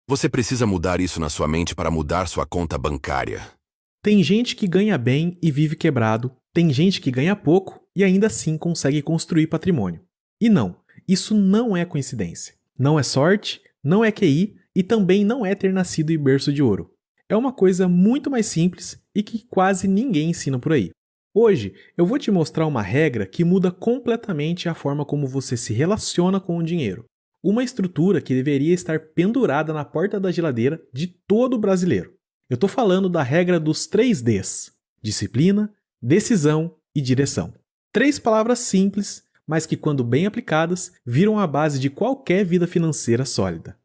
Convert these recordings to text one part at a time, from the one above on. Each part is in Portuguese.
Você precisa mudar isso na sua mente para mudar sua conta bancária. Tem gente que ganha bem e vive quebrado, tem gente que ganha pouco e ainda assim consegue construir patrimônio. E não, isso não é coincidência. Não é sorte, não é QI e também não é ter nascido em berço de ouro. É uma coisa muito mais simples e que quase ninguém ensina por aí. Hoje eu vou te mostrar uma regra que muda completamente a forma como você se relaciona com o dinheiro. Uma estrutura que deveria estar pendurada na porta da geladeira de todo brasileiro. Eu estou falando da regra dos 3 Ds: disciplina, decisão e direção. 3 palavras simples, mas que, quando bem aplicadas, viram a base de qualquer vida financeira sólida.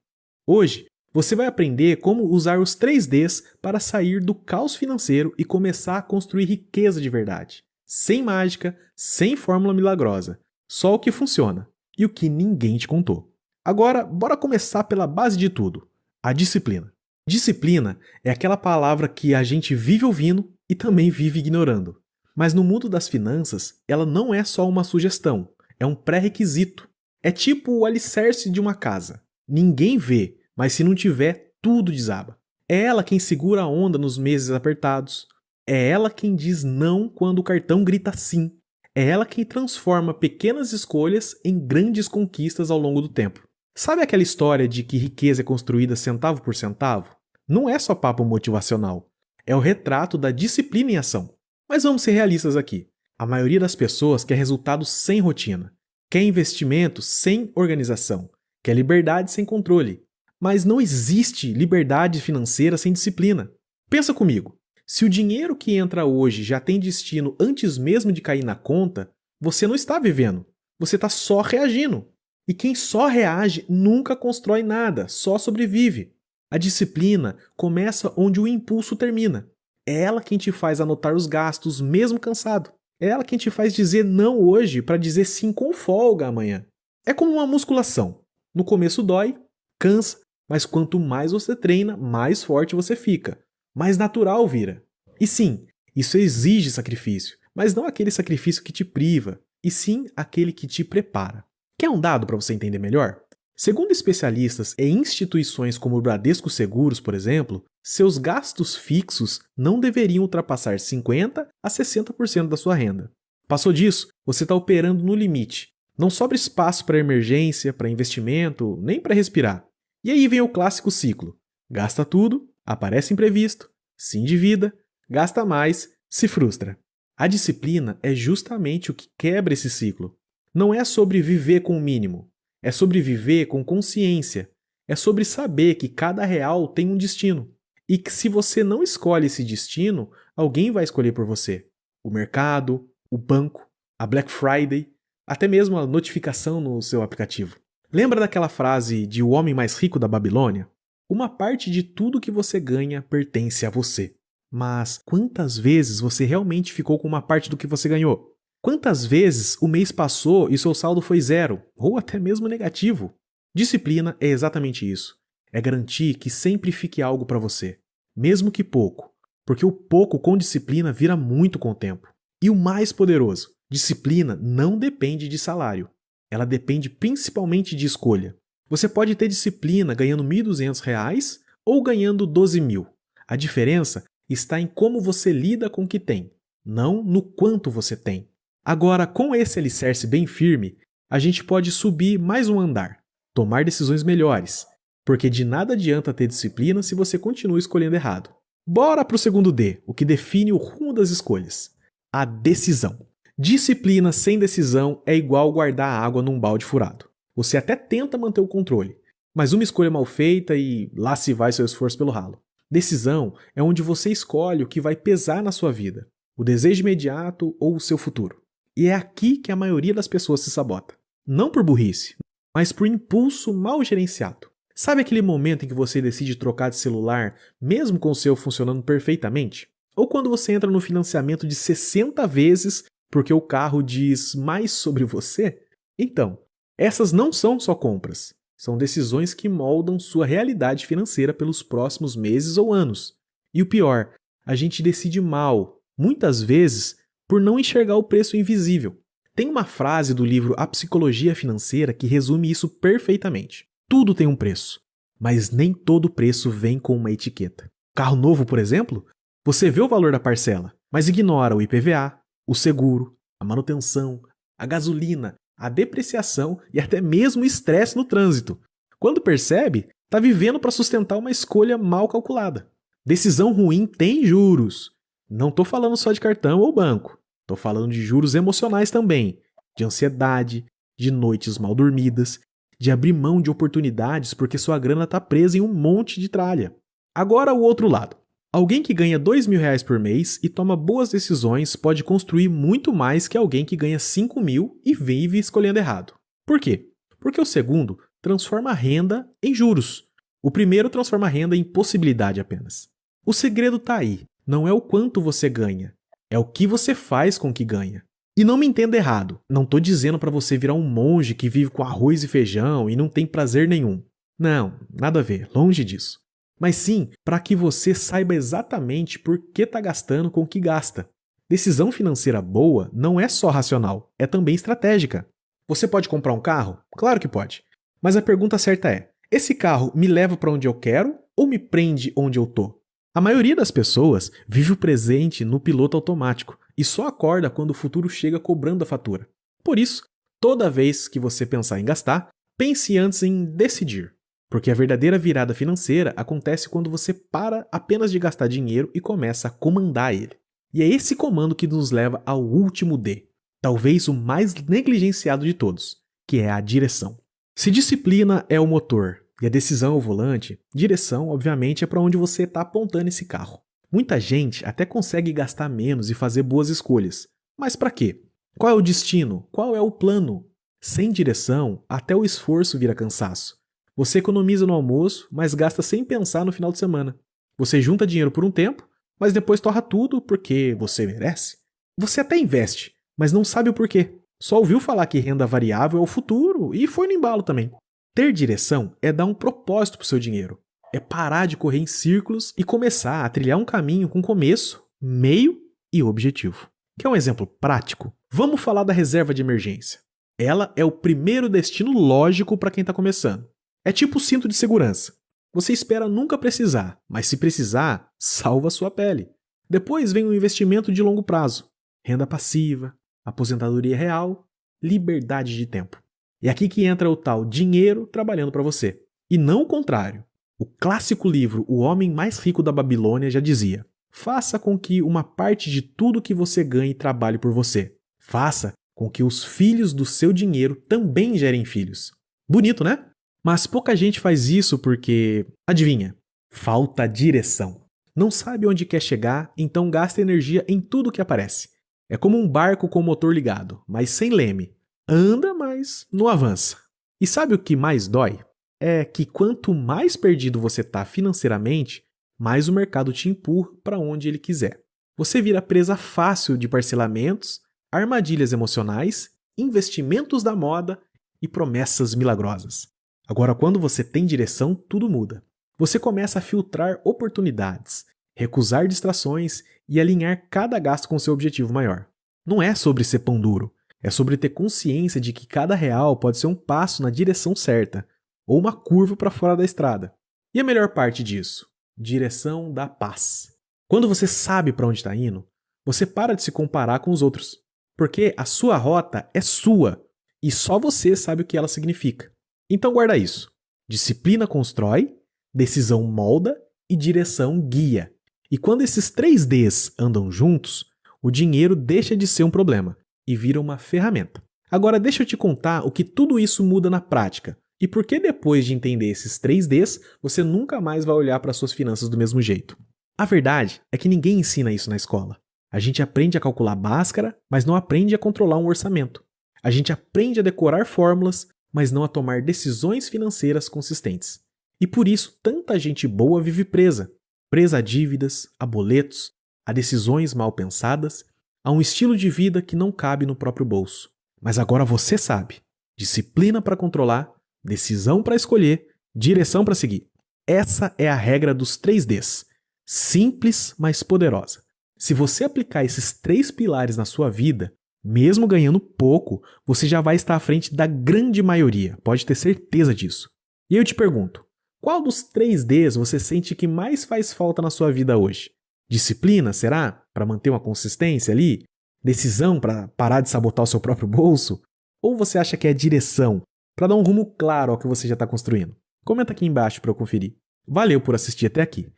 Hoje, você vai aprender como usar os 3 Ds para sair do caos financeiro e começar a construir riqueza de verdade. Sem mágica, sem fórmula milagrosa. Só o que funciona e o que ninguém te contou. Agora, bora começar pela base de tudo: a disciplina. Disciplina é aquela palavra que a gente vive ouvindo e também vive ignorando. Mas no mundo das finanças, ela não é só uma sugestão, é um pré-requisito. É tipo o alicerce de uma casa. Ninguém vê, mas se não tiver, tudo desaba. É ela quem segura a onda nos meses apertados. É ela quem diz não quando o cartão grita sim. É ela quem transforma pequenas escolhas em grandes conquistas ao longo do tempo. Sabe aquela história de que riqueza é construída centavo por centavo? Não é só papo motivacional. É o retrato da disciplina em ação. Mas vamos ser realistas aqui. A maioria das pessoas quer resultados sem rotina. Quer investimento sem organização. Quer liberdade sem controle. Mas não existe liberdade financeira sem disciplina. Pensa comigo. Se o dinheiro que entra hoje já tem destino antes mesmo de cair na conta, você não está vivendo. Você está só reagindo. E quem só reage nunca constrói nada, só sobrevive. A disciplina começa onde o impulso termina. É ela quem te faz anotar os gastos mesmo cansado. É ela quem te faz dizer não hoje para dizer sim com folga amanhã. É como uma musculação. No começo dói, cansa, mas quanto mais você treina, mais forte você fica. Mais natural vira. E sim, isso exige sacrifício, mas não aquele sacrifício que te priva, e sim aquele que te prepara. Quer um dado para você entender melhor? Segundo especialistas e instituições como o Bradesco Seguros, por exemplo, seus gastos fixos não deveriam ultrapassar 50% a 60% da sua renda. Passou disso, você está operando no limite. Não sobra espaço para emergência, para investimento, nem para respirar. E aí vem o clássico ciclo. Gasta tudo, aparece imprevisto, se endivida, gasta mais, se frustra. A disciplina é justamente o que quebra esse ciclo. Não é sobre viver com o mínimo, é sobre viver com consciência. É sobre saber que cada real tem um destino. E que se você não escolhe esse destino, alguém vai escolher por você. O mercado, o banco, a Black Friday, até mesmo a notificação no seu aplicativo. Lembra daquela frase de O Homem Mais Rico da Babilônia? Uma parte de tudo que você ganha pertence a você. Mas quantas vezes você realmente ficou com uma parte do que você ganhou? Quantas vezes o mês passou e seu saldo foi zero, ou até mesmo negativo? Disciplina é exatamente isso. É garantir que sempre fique algo para você, mesmo que pouco, porque o pouco com disciplina vira muito com o tempo. E o mais poderoso, disciplina não depende de salário. Ela depende principalmente de escolha. Você pode ter disciplina ganhando R$ 1.200 ou ganhando 12 mil. A diferença está em como você lida com o que tem, não no quanto você tem. Agora, com esse alicerce bem firme, a gente pode subir mais um andar, tomar decisões melhores, porque de nada adianta ter disciplina se você continua escolhendo errado. Bora para o segundo D, o que define o rumo das escolhas: a decisão. Disciplina sem decisão é igual guardar água num balde furado. Você até tenta manter o controle, mas uma escolha mal feita e lá se vai seu esforço pelo ralo. Decisão é onde você escolhe o que vai pesar na sua vida, o desejo imediato ou o seu futuro. E é aqui que a maioria das pessoas se sabota. Não por burrice, mas por impulso mal gerenciado. Sabe aquele momento em que você decide trocar de celular, mesmo com o seu funcionando perfeitamente? Ou quando você entra no financiamento de 60 vezes porque o carro diz mais sobre você? Então, essas não são só compras. São decisões que moldam sua realidade financeira pelos próximos meses ou anos. E o pior, a gente decide mal, muitas vezes, por não enxergar o preço invisível. Tem uma frase do livro A Psicologia Financeira que resume isso perfeitamente. Tudo tem um preço. mas nem todo preço vem com uma etiqueta. Carro novo, por exemplo, você vê o valor da parcela, mas ignora o IPVA, o seguro, a manutenção, a gasolina, a depreciação e até mesmo o estresse no trânsito. Quando percebe, está vivendo para sustentar uma escolha mal calculada. Decisão ruim tem juros. Não estou falando só de cartão ou banco. Estou falando de juros emocionais também, de ansiedade, de noites mal dormidas, de abrir mão de oportunidades porque sua grana está presa em um monte de tralha. Agora o outro lado. Alguém que ganha R$2.000 por mês e toma boas decisões pode construir muito mais que alguém que ganha 5.000 e vive escolhendo errado. Por quê? Porque o segundo transforma a renda em juros. O primeiro transforma a renda em possibilidade apenas. O segredo está aí. Não é o quanto você ganha, é o que você faz com o que ganha. E não me entenda errado, não estou dizendo para você virar um monge que vive com arroz e feijão e não tem prazer nenhum. Não, nada a ver, longe disso. Mas sim para que você saiba exatamente por que está gastando com o que gasta. Decisão financeira boa não é só racional, é também estratégica. Você pode comprar um carro? Claro que pode. Mas a pergunta certa é: esse carro me leva para onde eu quero ou me prende onde eu tô? A maioria das pessoas vive o presente no piloto automático e só acorda quando o futuro chega cobrando a fatura. Por isso, toda vez que você pensar em gastar, pense antes em decidir. Porque a verdadeira virada financeira acontece quando você para apenas de gastar dinheiro e começa a comandar ele. E é esse comando que nos leva ao último D, talvez o mais negligenciado de todos, que é a direção. Se disciplina é o motor e a decisão é o volante, direção, obviamente, é para onde você está apontando esse carro. Muita gente até consegue gastar menos e fazer boas escolhas. Mas para quê? Qual é o destino? Qual é o plano? Sem direção, até o esforço vira cansaço. Você economiza no almoço, mas gasta sem pensar no final de semana. Você junta dinheiro por um tempo, mas depois torra tudo porque você merece. Você até investe, mas não sabe o porquê. Só ouviu falar que renda variável é o futuro e foi no embalo também. Ter direção é dar um propósito para o seu dinheiro. É parar de correr em círculos e começar a trilhar um caminho com começo, meio e objetivo. Quer um exemplo prático? Vamos falar da reserva de emergência. Ela é o primeiro destino lógico para quem está começando. É tipo o cinto de segurança. Você espera nunca precisar, mas se precisar, salva a sua pele. Depois vem o investimento de longo prazo. Renda passiva, aposentadoria real, liberdade de tempo. É aqui que entra o tal dinheiro trabalhando para você. E não o contrário. O clássico livro O Homem Mais Rico da Babilônia já dizia: faça com que uma parte de tudo que você ganhe trabalhe por você. Faça com que os filhos do seu dinheiro também gerem filhos. Bonito, né? Mas pouca gente faz isso porque, adivinha, falta direção. Não sabe onde quer chegar, então gasta energia em tudo que aparece. É como um barco com o motor ligado, mas sem leme. Anda, mas não avança. E sabe o que mais dói? É que quanto mais perdido você está financeiramente, mais o mercado te empurra para onde ele quiser. Você vira presa fácil de parcelamentos, armadilhas emocionais, investimentos da moda e promessas milagrosas. Agora, quando você tem direção, tudo muda. Você começa a filtrar oportunidades, recusar distrações e alinhar cada gasto com seu objetivo maior. Não é sobre ser pão duro. É sobre ter consciência de que cada real pode ser um passo na direção certa, ou uma curva para fora da estrada. E a melhor parte disso? Direção da paz. Quando você sabe para onde está indo, você para de se comparar com os outros. Porque a sua rota é sua, e só você sabe o que ela significa. Então guarda isso. Disciplina constrói, decisão molda e direção guia. E quando esses 3 Ds andam juntos, o dinheiro deixa de ser um problema e vira uma ferramenta. Agora deixa eu te contar o que tudo isso muda na prática e por que depois de entender esses 3 Ds, você nunca mais vai olhar para suas finanças do mesmo jeito. A verdade é que ninguém ensina isso na escola. A gente aprende a calcular Bhaskara, mas não aprende a controlar um orçamento. A gente aprende a decorar fórmulas, mas não a tomar decisões financeiras consistentes. E por isso tanta gente boa vive presa. Presa a dívidas, a boletos, a decisões mal pensadas, a um estilo de vida que não cabe no próprio bolso. Mas agora você sabe. Disciplina para controlar, decisão para escolher, direção para seguir. Essa é a regra dos 3 Ds. Simples, mas poderosa. Se você aplicar esses 3 pilares na sua vida, mesmo ganhando pouco, você já vai estar à frente da grande maioria. Pode ter certeza disso. E eu te pergunto, Qual dos 3Ds você sente que mais faz falta na sua vida hoje? Disciplina, será? Para manter uma consistência ali? Decisão para parar de sabotar o seu próprio bolso? Ou você acha que é direção, para dar um rumo claro ao que você já está construindo? Comenta aqui embaixo para eu conferir. Valeu por assistir até aqui.